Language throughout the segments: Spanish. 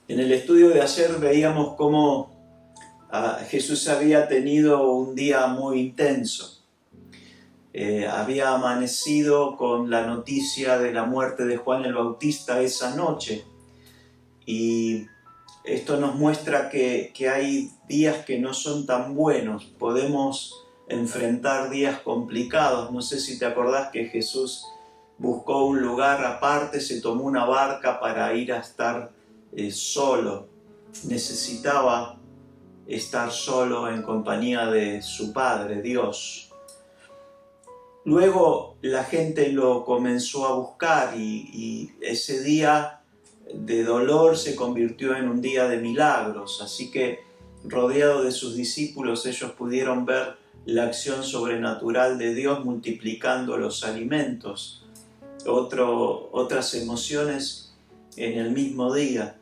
En el estudio de ayer veíamos cómo Jesús había tenido un día muy intenso. Había amanecido con la noticia de la muerte de Juan el Bautista esa noche. Y esto nos muestra que hay días que no son tan buenos. Podemos enfrentar días complicados. No sé si te acordás que Jesús buscó un lugar aparte, se tomó una barca para ir a estar solo. Necesitaba estar solo en compañía de su Padre, Dios. Luego la gente lo comenzó a buscar y ese día de dolor se convirtió en un día de milagros. Así que rodeado de sus discípulos ellos pudieron ver la acción sobrenatural de Dios multiplicando los alimentos. Otras emociones en el mismo día.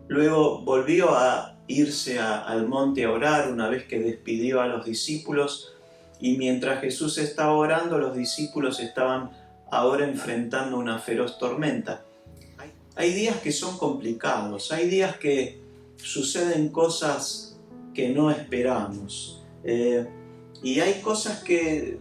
Luego volvió a irse al monte a orar una vez que despidió a los discípulos, y mientras Jesús estaba orando, los discípulos estaban ahora enfrentando una feroz tormenta. Hay días que son complicados, hay días que suceden cosas que no esperamos, y hay cosas que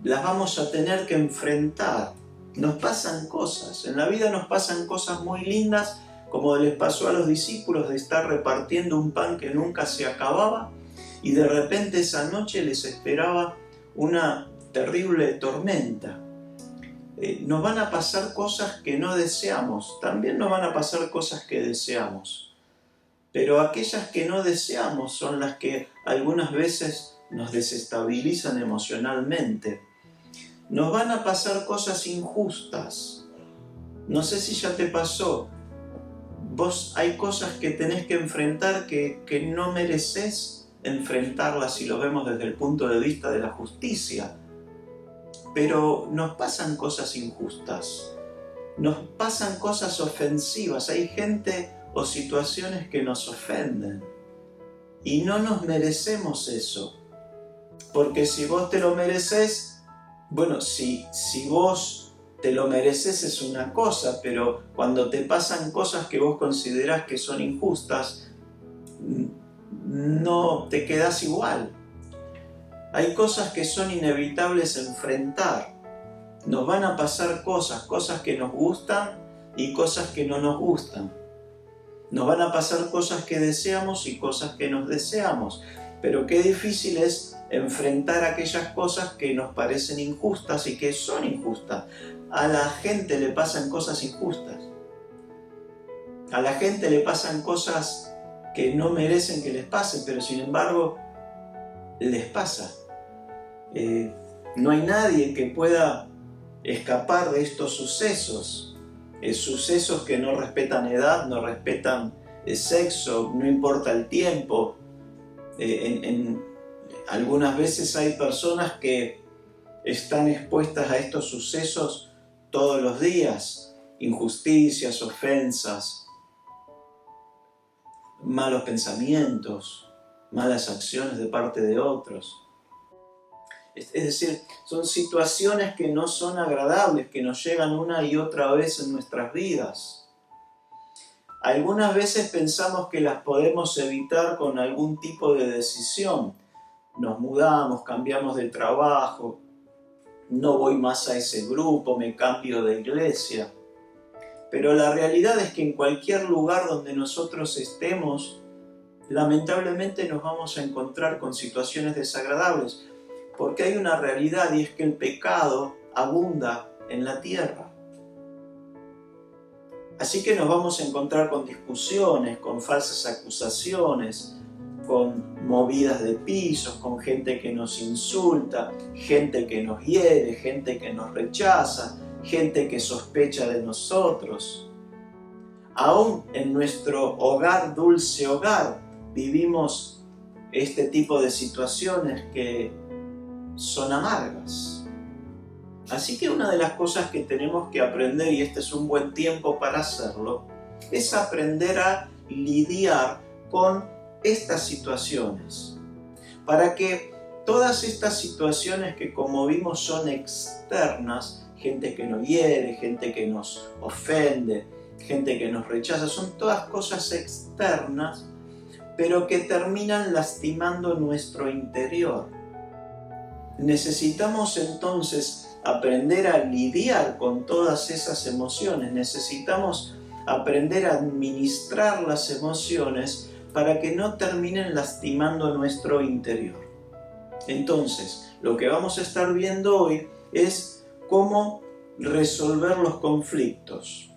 las vamos a tener que enfrentar. Nos pasan cosas, en la vida nos pasan cosas muy lindas, como les pasó a los discípulos de estar repartiendo un pan que nunca se acababa y de repente esa noche les esperaba una terrible tormenta. Nos van a pasar cosas que no deseamos, también nos van a pasar cosas que deseamos, pero aquellas que no deseamos son las que algunas veces nos desestabilizan emocionalmente. Nos van a pasar cosas injustas. No sé si ya te pasó. Vos hay cosas que tenés que enfrentar que no mereces enfrentarlas si lo vemos desde el punto de vista de la justicia. Pero nos pasan cosas injustas. Nos pasan cosas ofensivas. Hay gente o situaciones que nos ofenden. Y no nos merecemos eso. Porque si vos te lo mereces, bueno, si vos te lo mereces es una cosa, pero cuando te pasan cosas que vos considerás que son injustas, no te quedás igual. Hay cosas que son inevitables enfrentar. Nos van a pasar cosas que nos gustan y cosas que no nos gustan. Nos van a pasar cosas que deseamos y cosas que nos deseamos. Pero qué difícil es enfrentar aquellas cosas que nos parecen injustas y que son injustas. A la gente le pasan cosas injustas. A la gente le pasan cosas que no merecen que les pasen, pero sin embargo les pasa. No hay nadie que pueda escapar de estos sucesos. Sucesos que no respetan edad, no respetan sexo, no importa el tiempo. Algunas veces hay personas que están expuestas a estos sucesos todos los días. Injusticias, ofensas, malos pensamientos, malas acciones de parte de otros. Es decir, son situaciones que no son agradables, que nos llegan una y otra vez en nuestras vidas. Algunas veces pensamos que las podemos evitar con algún tipo de decisión. Nos mudamos, cambiamos de trabajo, no voy más a ese grupo, me cambio de iglesia. Pero la realidad es que en cualquier lugar donde nosotros estemos, lamentablemente nos vamos a encontrar con situaciones desagradables, porque hay una realidad y es que el pecado abunda en la tierra. Así que nos vamos a encontrar con discusiones, con falsas acusaciones, con movidas de pisos, con gente que nos insulta, gente que nos hiere, gente que nos rechaza, gente que sospecha de nosotros. Aún en nuestro hogar, dulce hogar, vivimos este tipo de situaciones que son amargas. Así que una de las cosas que tenemos que aprender, y este es un buen tiempo para hacerlo, es aprender a lidiar con estas situaciones, para que todas estas situaciones que, como vimos, son externas, gente que nos hiere, gente que nos ofende, gente que nos rechaza, son todas cosas externas, pero que terminan lastimando nuestro interior. Necesitamos entonces aprender a lidiar con todas esas emociones, necesitamos aprender a administrar las emociones para que no terminen lastimando nuestro interior. Entonces, lo que vamos a estar viendo hoy es cómo resolver los conflictos.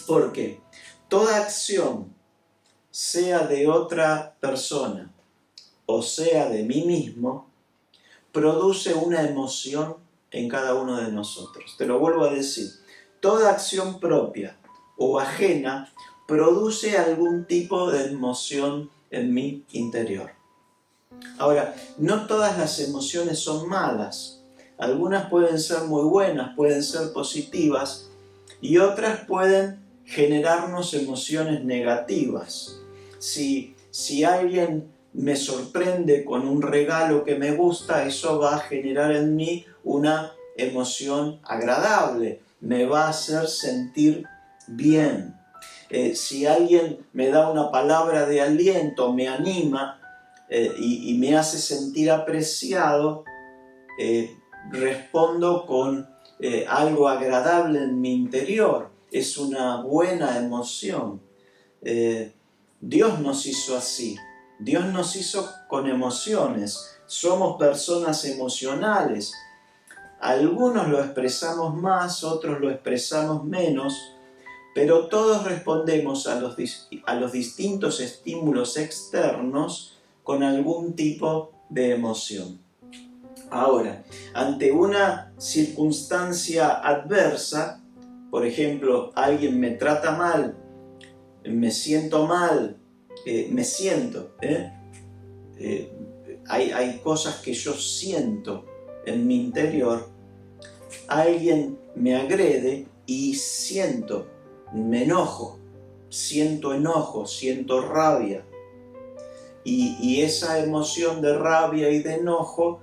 Porque toda acción, sea de otra persona o sea de mí mismo, produce una emoción en cada uno de nosotros. Te lo vuelvo a decir, toda acción propia o ajena produce algún tipo de emoción en mi interior. Ahora, no todas las emociones son malas. Algunas pueden ser muy buenas, pueden ser positivas, y otras pueden generarnos emociones negativas. Si alguien me sorprende con un regalo que me gusta, eso va a generar en mí una emoción agradable, me va a hacer sentir bien. Si alguien me da una palabra de aliento, me anima y me hace sentir apreciado, respondo con algo agradable en mi interior. Es una buena emoción. Dios nos hizo así. Dios nos hizo con emociones. Somos personas emocionales. Algunos lo expresamos más, otros lo expresamos menos, pero todos respondemos a los distintos estímulos externos con algún tipo de emoción. Ahora, ante una circunstancia adversa, por ejemplo, alguien me trata mal, me siento mal, hay cosas que yo siento en mi interior, alguien me agrede y me enojo, siento rabia. Y esa emoción de rabia y de enojo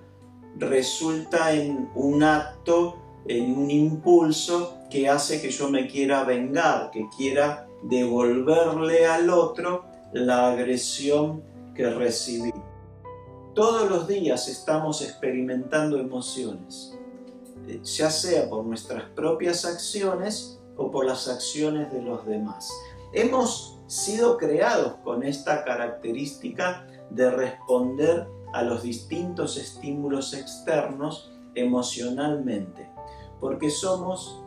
resulta en un acto, en un impulso que hace que yo me quiera vengar, que quiera devolverle al otro la agresión que recibí. Todos los días estamos experimentando emociones, ya sea por nuestras propias acciones o por las acciones de los demás. Hemos sido creados con esta característica de responder a los distintos estímulos externos emocionalmente, porque somos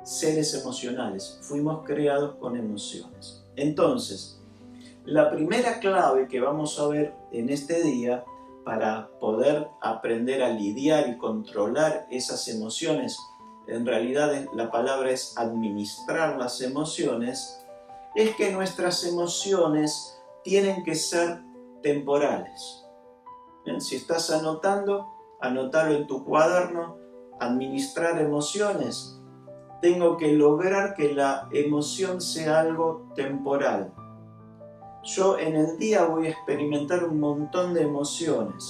seres emocionales, fuimos creados con emociones. Entonces, la primera clave que vamos a ver en este día para poder aprender a lidiar y controlar esas emociones, en realidad la palabra es administrar las emociones, es que nuestras emociones tienen que ser temporales. Si estás anotando, anótalo en tu cuaderno. Administrar emociones. Tengo que lograr que la emoción sea algo temporal. Yo en el día voy a experimentar un montón de emociones.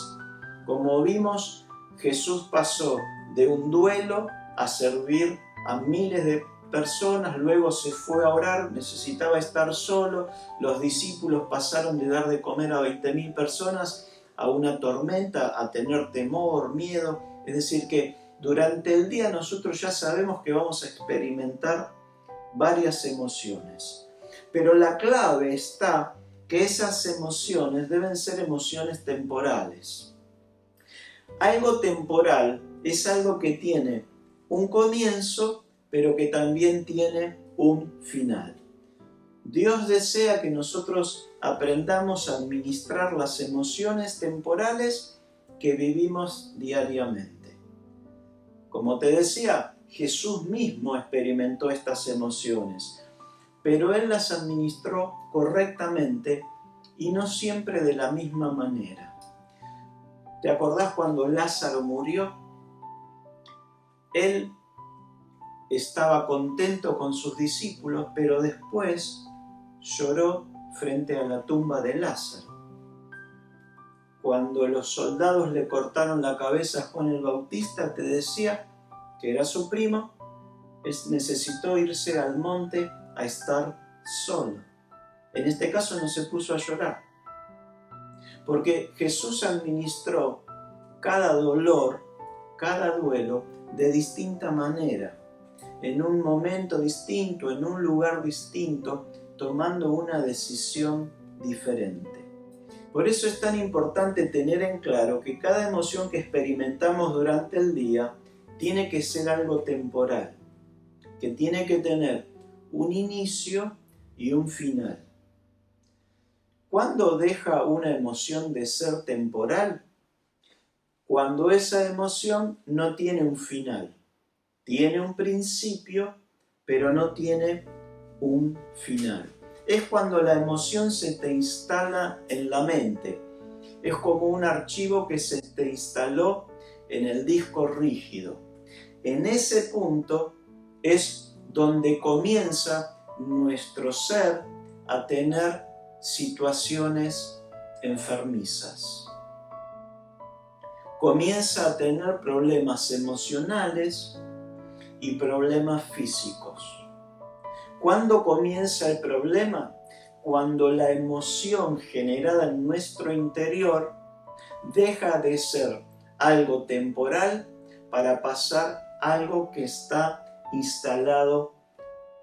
Como vimos, Jesús pasó de un duelo a servir a miles de personas, luego se fue a orar, necesitaba estar solo. Los discípulos pasaron de dar de comer a 20.000 personas a una tormenta, a tener temor, miedo. Es decir, que durante el día nosotros ya sabemos que vamos a experimentar varias emociones. Pero la clave está que esas emociones deben ser emociones temporales. Algo temporal es algo que tiene un comienzo, pero que también tiene un final. Dios desea que nosotros aprendamos a administrar las emociones temporales que vivimos diariamente. Como te decía, Jesús mismo experimentó estas emociones, pero Él las administró correctamente y no siempre de la misma manera. ¿Te acordás cuando Lázaro murió? Él estaba contento con sus discípulos, pero después lloró frente a la tumba de Lázaro. Cuando los soldados le cortaron la cabeza a Juan el Bautista, te decía que era su primo, necesitó irse al monte a estar solo. En este caso no se puso a llorar, porque Jesús administró cada dolor, cada duelo de distinta manera, en un momento distinto, en un lugar distinto, tomando una decisión diferente. Por eso es tan importante tener en claro que cada emoción que experimentamos durante el día tiene que ser algo temporal, que tiene que tener un inicio y un final. ¿Cuándo deja una emoción de ser temporal? Cuando esa emoción no tiene un final. Tiene un principio, pero no tiene un final. Es cuando la emoción se te instala en la mente. Es como un archivo que se te instaló en el disco rígido. En ese punto es donde comienza nuestro ser a tener situaciones enfermizas. Comienza a tener problemas emocionales y problemas físicos. ¿Cuándo comienza el problema? Cuando la emoción generada en nuestro interior deja de ser algo temporal para pasar a algo que está instalado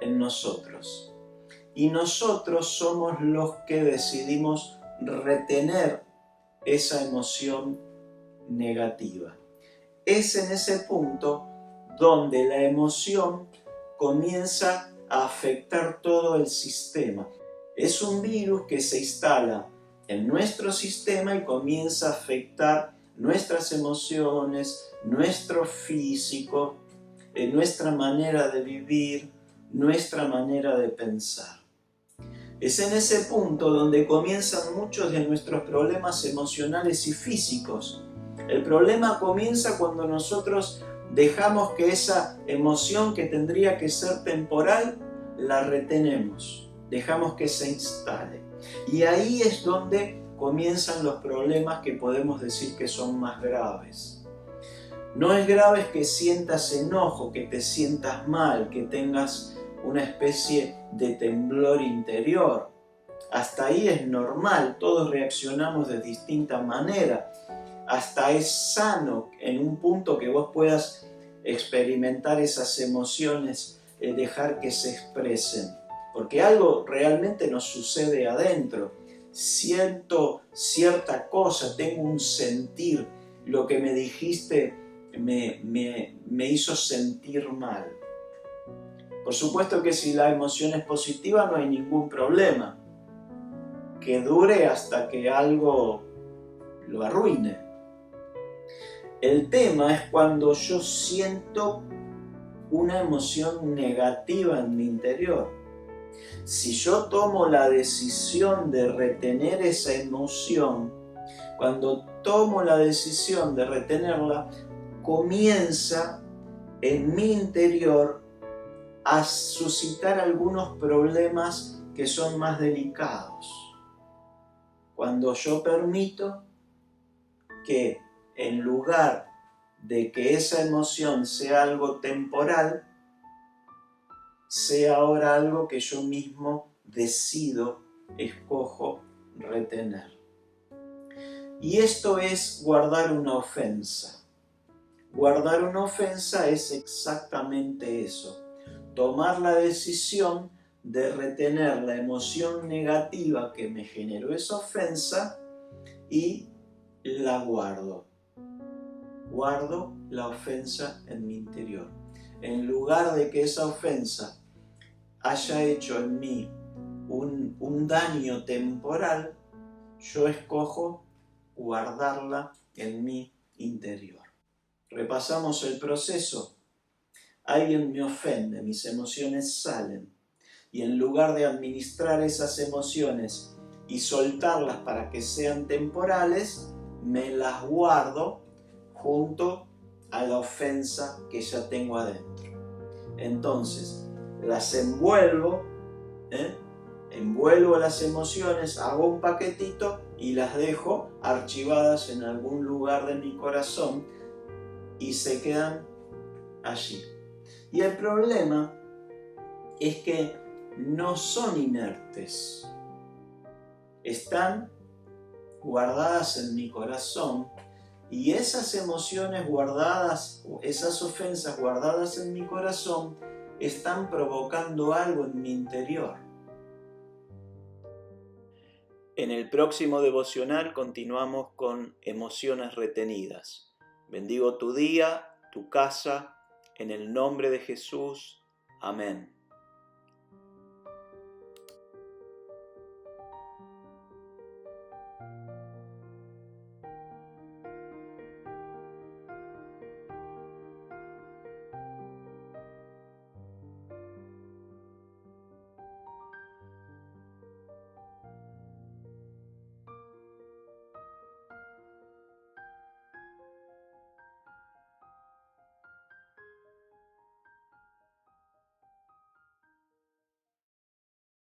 en nosotros. Y nosotros somos los que decidimos retener esa emoción negativa. Es en ese punto donde la emoción comienza a afectar todo el sistema. Es un virus que se instala en nuestro sistema y comienza a afectar nuestras emociones, nuestro físico, nuestra manera de vivir, nuestra manera de pensar. Es en ese punto donde comienzan muchos de nuestros problemas emocionales y físicos. El problema comienza cuando nosotros dejamos que esa emoción que tendría que ser temporal, la retenemos, dejamos que se instale. Y ahí es donde comienzan los problemas que podemos decir que son más graves. No es grave que sientas enojo, que te sientas mal, que tengas una especie de temblor interior. Hasta ahí es normal, todos reaccionamos de distinta manera. Hasta es sano en un punto que vos puedas experimentar esas emociones, dejar que se expresen. Porque algo realmente nos sucede adentro. Siento cierta cosa, tengo un sentir, lo que me dijiste me hizo sentir mal. Por supuesto que si la emoción es positiva no hay ningún problema. Que dure hasta que algo lo arruine. El tema es cuando yo siento una emoción negativa en mi interior. Si yo tomo la decisión de retener esa emoción, cuando tomo la decisión de retenerla, comienza en mi interior a suscitar algunos problemas que son más delicados. Cuando yo permito que en lugar de que esa emoción sea algo temporal, sea ahora algo que yo mismo decido, escojo retener. Y esto es guardar una ofensa. Guardar una ofensa es exactamente eso. Tomar la decisión de retener la emoción negativa que me generó esa ofensa y la guardo. Guardo la ofensa en mi interior. En lugar de que esa ofensa haya hecho en mí un daño temporal, yo escojo guardarla en mi interior. Repasamos el proceso. Alguien me ofende, mis emociones salen. Y en lugar de administrar esas emociones y soltarlas para que sean temporales, me las guardo junto a la ofensa que ya tengo adentro. Entonces, las envuelvo, envuelvo las emociones, hago un paquetito y las dejo archivadas en algún lugar de mi corazón y se quedan allí. Y el problema es que no son inertes. Están guardadas en mi corazón y esas emociones guardadas, esas ofensas guardadas en mi corazón, están provocando algo en mi interior. En el próximo devocional continuamos con emociones retenidas. Bendigo tu día, tu casa, en el nombre de Jesús. Amén.